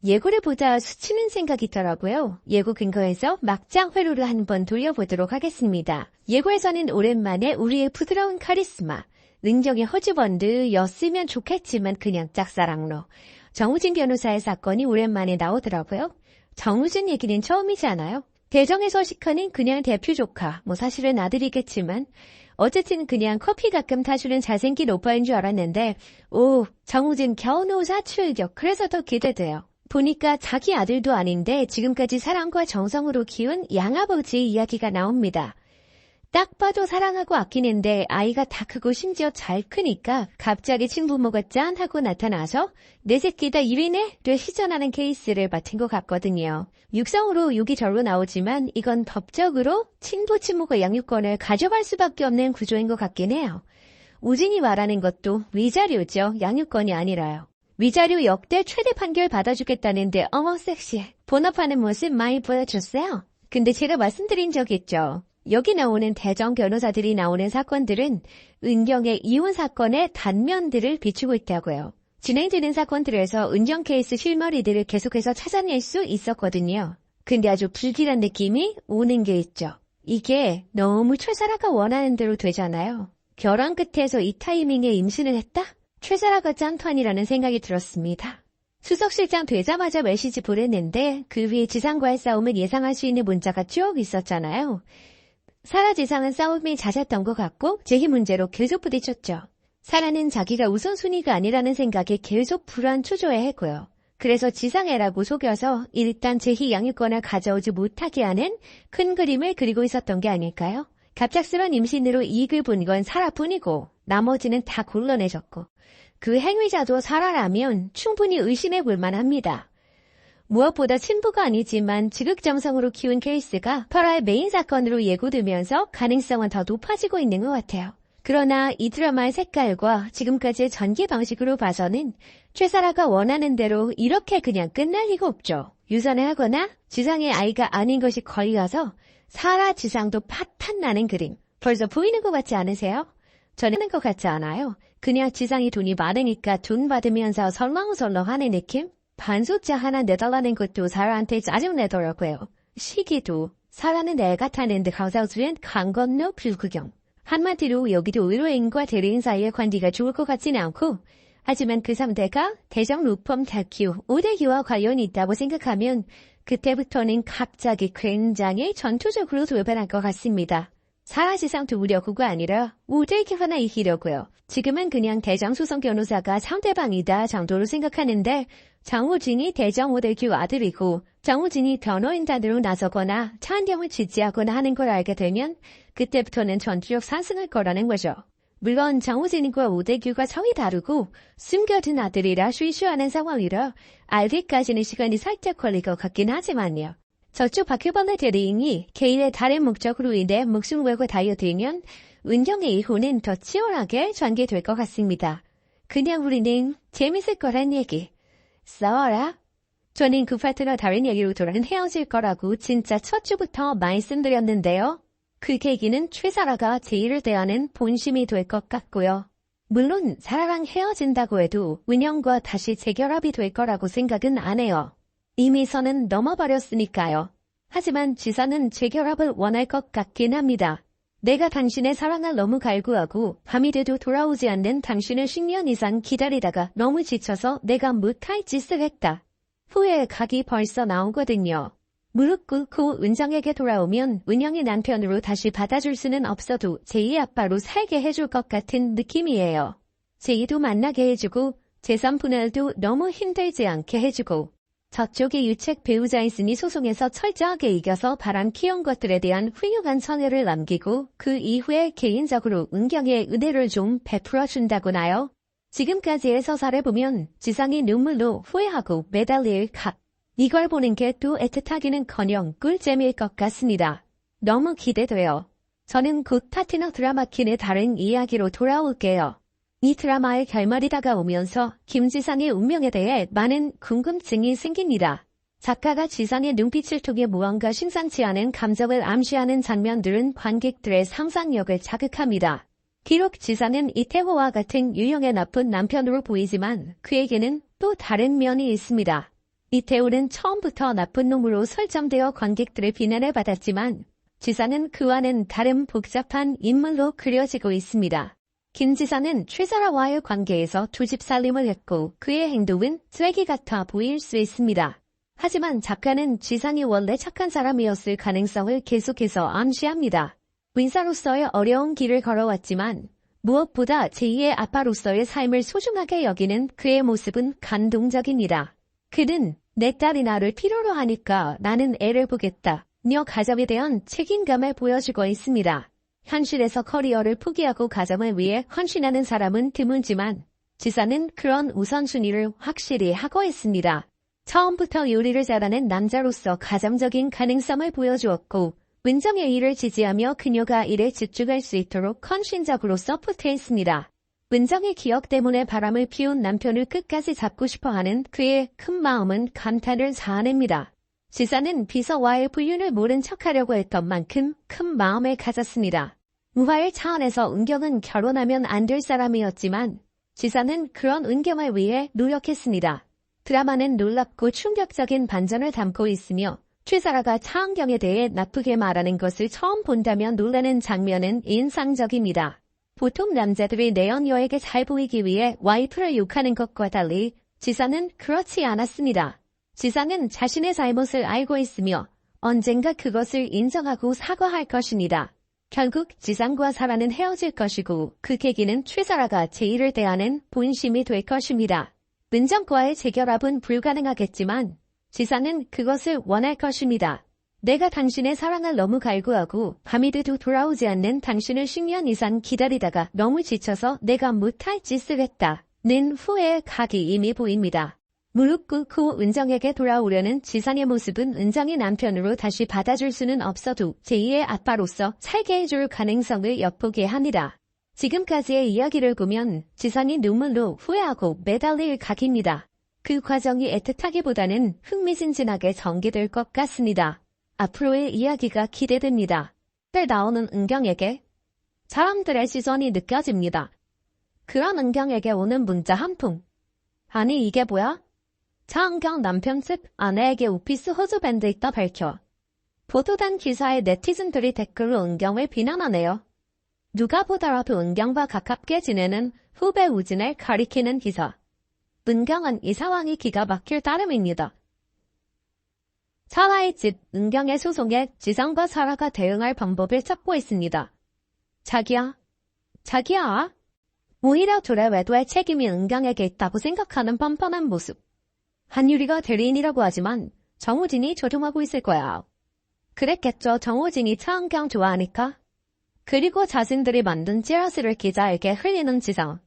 예고를 보다 스치는 생각이 있더라고요. 예고 근거에서 막장 회로를 한번 돌려보도록 하겠습니다. 예고에서는 오랜만에 우리의 부드러운 카리스마, 능력의 허즈번드였으면 좋겠지만 그냥 짝사랑로. 정우진 변호사의 사건이 오랜만에 나오더라고요. 정우진 얘기는 처음이지 않아요? 대정의 서식하는 그냥 대표 조카, 사실은 아들이겠지만 어쨌든 그냥 커피 가끔 타주는 잘생긴 오빠인 줄 알았는데 정우진 겨우노사 출격. 그래서 더 기대돼요. 보니까 자기 아들도 아닌데 지금까지 사랑과 정성으로 키운 양아버지 이야기가 나옵니다. 딱 봐도 사랑하고 아끼는데 아이가 다 크고 심지어 잘 크니까 갑자기 친부모가 짠 하고 나타나서 내 새끼 다 1위네?를 시전하는 케이스를 맡은 것 같거든요. 육성으로 욕이 절로 나오지만 이건 법적으로 친부 친모가 양육권을 가져갈 수밖에 없는 구조인 것 같긴 해요. 우진이 말하는 것도 위자료죠. 양육권이 아니라요. 위자료 역대 최대 판결 받아주겠다는데 어머 섹시해. 본업하는 모습 많이 보여줬어요. 근데 제가 말씀드린 적 있죠. 여기 나오는 대정 변호사들이 나오는 사건들은 은경의 이혼 사건의 단면들을 비추고 있다고요. 진행되는 사건들에서 은경 케이스 실마리들을 계속해서 찾아낼 수 있었거든요. 근데 아주 불길한 느낌이 오는 게 있죠. 이게 너무 최사라가 원하는 대로 되잖아요. 결혼 끝에서 이 타이밍에 임신을 했다? 최사라가 짠판이라는 생각이 들었습니다. 수석실장 되자마자 메시지 보냈는데 그 위에 지상과의 싸움을 예상할 수 있는 문자가 쭉 있었잖아요. 사라 지상은 싸움이 잦았던 것 같고 제희 문제로 계속 부딪혔죠. 사라는 자기가 우선순위가 아니라는 생각에 계속 불안초조해했고요. 그래서 지상애라고 속여서 일단 제희 양육권을 가져오지 못하게 하는 큰 그림을 그리고 있었던 게 아닐까요? 갑작스런 임신으로 이익을 본 건 사라뿐이고 나머지는 다 곤란해졌고 그 행위자도 사라라면 충분히 의심해 볼 만합니다. 무엇보다 친부가 아니지만 지극정성으로 키운 케이스가 8화의 메인 사건으로 예고되면서 가능성은 더 높아지고 있는 것 같아요. 그러나 이 드라마의 색깔과 지금까지의 전개 방식으로 봐서는 최사라가 원하는 대로 이렇게 그냥 끝날 리가 없죠. 유산을 하거나 지상의 아이가 아닌 것이 걸려서 사라 지상도 파탄나는 그림. 벌써 보이는 것 같지 않으세요? 저는 하는 것 같지 않아요. 그냥 지상이 돈이 많으니까 돈 받으면서 설렁설렁하는 느낌? 반소자 하나 내달라는 것도 사라한테 짜증내더라고요. 시기도 사라는 애가 타는데 가사수엔 강 건너 불구경. 한마디로 여기도 의뢰인과 대리인 사이의 관계가 좋을 것 같지는 않고 하지만 그 3대가 대정 루펌 다큐 5대기와 관련이 있다고 생각하면 그때부터는 갑자기 굉장히 전투적으로 돌변할 것 같습니다. 사라지상 두려고가 아니라 5대기화나 이기려고요. 지금은 그냥 대장 수성 변호사가 상대방이다 정도로 생각하는데 정우진이 대정 5대규 아들이고 정우진이 변호인단으로 나서거나 찬경을 지지하거나 하는 걸 알게 되면 그때부터는 전투력 상승할 거라는 거죠. 물론 정우진과 5대규가 성이 다르고 숨겨둔 아들이라 쉬쉬하는 상황이라 알기까지는 시간이 살짝 걸릴 것 같긴 하지만요. 저쪽 박효범의 대리인이 개인의 다른 목적으로 인해 목숨 걸고 다이어트이면 은경의 이후는 더 치열하게 전개될 것 같습니다. 그냥 우리는 재밌을 거란 얘기. 싸워라. 저는 그 파트너 다른 얘기로 돌아는 헤어질 거라고 진짜 첫 주부터 말씀드렸는데요. 그 계기는 최사라가 제이를 대하는 본심이 될 것 같고요. 물론 사라랑 헤어진다고 해도 은영과 다시 재결합이 될 거라고 생각은 안 해요. 이미 선은 넘어버렸으니까요. 하지만 지사는 재결합을 원할 것 같긴 합니다. 내가 당신의 사랑을 너무 갈구하고 밤이 돼도 돌아오지 않는 당신을 10년 이상 기다리다가 너무 지쳐서 내가 못할 짓을 했다. 후회 각이 벌써 나오거든요. 무릎 꿇고 은정에게 돌아오면 은영의 남편으로 다시 받아줄 수는 없어도 제이 아빠로 살게 해줄 것 같은 느낌이에요. 제이도 만나게 해주고 재산 분할도 너무 힘들지 않게 해주고 저쪽에 유책 배우자 있으니 소송에서 철저하게 이겨서 바람 키운 것들에 대한 훌륭한 선회를 남기고 그 이후에 개인적으로 은경의 은혜를 좀 베풀어준다고나요. 지금까지의 서사를 보면 지상이 눈물로 후회하고 매달릴 각. 이걸 보는 게 또 애틋하기는커녕 꿀잼일 것 같습니다. 너무 기대돼요. 저는 곧 파트너 드라마킨의 다른 이야기로 돌아올게요. 이 드라마의 결말이 다가오면서 김지상의 운명에 대해 많은 궁금증이 생깁니다. 작가가 지상의 눈빛을 통해 무언가 심상치 않은 감정을 암시하는 장면들은 관객들의 상상력을 자극합니다. 비록 지상은 이태호와 같은 유형의 나쁜 남편으로 보이지만 그에게는 또 다른 면이 있습니다. 이태우는 처음부터 나쁜 놈으로 설정되어 관객들의 비난을 받았지만 지사는 그와는 다른 복잡한 인물로 그려지고 있습니다. 김 지사는 최사라와의 관계에서 두 집 살림을 했고 그의 행동은 쓰레기 같아 보일 수 있습니다. 하지만 작가는 지상이 원래 착한 사람이었을 가능성을 계속해서 암시합니다. 의사로서의 어려운 길을 걸어왔지만 무엇보다 제2의 아빠로서의 삶을 소중하게 여기는 그의 모습은 감동적입니다. 그는 내 딸이 나를 필요로 하니까 나는 애를 보겠다. 며 가정에 대한 책임감을 보여주고 있습니다. 현실에서 커리어를 포기하고 가정을 위해 헌신하는 사람은 드물지만 지사는 그런 우선순위를 확실히 하고 있습니다. 처음부터 요리를 잘하는 남자로서 가정적인 가능성을 보여주었고 은정의 일을 지지하며 그녀가 일에 집중할 수 있도록 헌신적으로 서포트했습니다. 은정의 기억 때문에 바람을 피운 남편을 끝까지 잡고 싶어하는 그의 큰 마음은 감탄을 자아냅니다. 지사는 비서와의 불륜을 모른 척하려고 했던 만큼 큰 마음을 가졌습니다. 우화의 차원에서 은경은 결혼하면 안 될 사람이었지만 지사는 그런 은경을 위해 노력했습니다. 드라마는 놀랍고 충격적인 반전을 담고 있으며 최사라가 차은경에 대해 나쁘게 말하는 것을 처음 본다면 놀라는 장면은 인상적입니다. 보통 남자들이 내연녀에게 잘 보이기 위해 와이프를 욕하는 것과 달리 지사는 그렇지 않았습니다. 지사는 자신의 잘못을 알고 있으며 언젠가 그것을 인정하고 사과할 것입니다. 결국 지상과 사라는 헤어질 것이고 그 계기는 최사라가 제1을 대하는 본심이 될 것입니다. 은정과의 재결합은 불가능하겠지만 지사는 그것을 원할 것입니다. 내가 당신의 사랑을 너무 갈구하고 밤이 돼도 돌아오지 않는 당신을 10년 이상 기다리다가 너무 지쳐서 내가 못할 짓을 했다는 후회의 각이 이미 보입니다. 무릎 꿇고 은정에게 돌아오려는 지상의 모습은 은정이 남편으로 다시 받아줄 수는 없어도 제2의 아빠로서 살게 해줄 가능성을 엿보게 합니다. 지금까지의 이야기를 보면 지상이 눈물로 후회하고 매달릴 각입니다. 그 과정이 애틋하기보다는 흥미진진하게 전개될 것 같습니다. 앞으로의 이야기가 기대됩니다. 때 나오는 은경에게 사람들의 시선이 느껴집니다. 그런 은경에게 오는 문자 한 통. 아니 이게 뭐야? 차은경 남편 측 아내에게 오피스 호주밴드 있다 밝혀. 보도된 기사에 네티즌들이 댓글로 은경을 비난하네요. 누가 보더라도 은경과 가깝게 지내는 후배 우진을 가리키는 기사. 은경은 이 상황이 기가 막힐 따름입니다. 사라의 집 은경의 소송에 지상과 사라가 대응할 방법을 찾고 있습니다. 자기야. 오히려 둘의 외도의 책임이 은경에게 있다고 생각하는 뻔뻔한 모습. 한유리가 대리인이라고 하지만 정우진이 조종하고 있을 거야. 그랬겠죠. 정우진이 차은경 좋아하니까. 그리고 자신들이 만든 찌라시를 기자에게 흘리는 지상.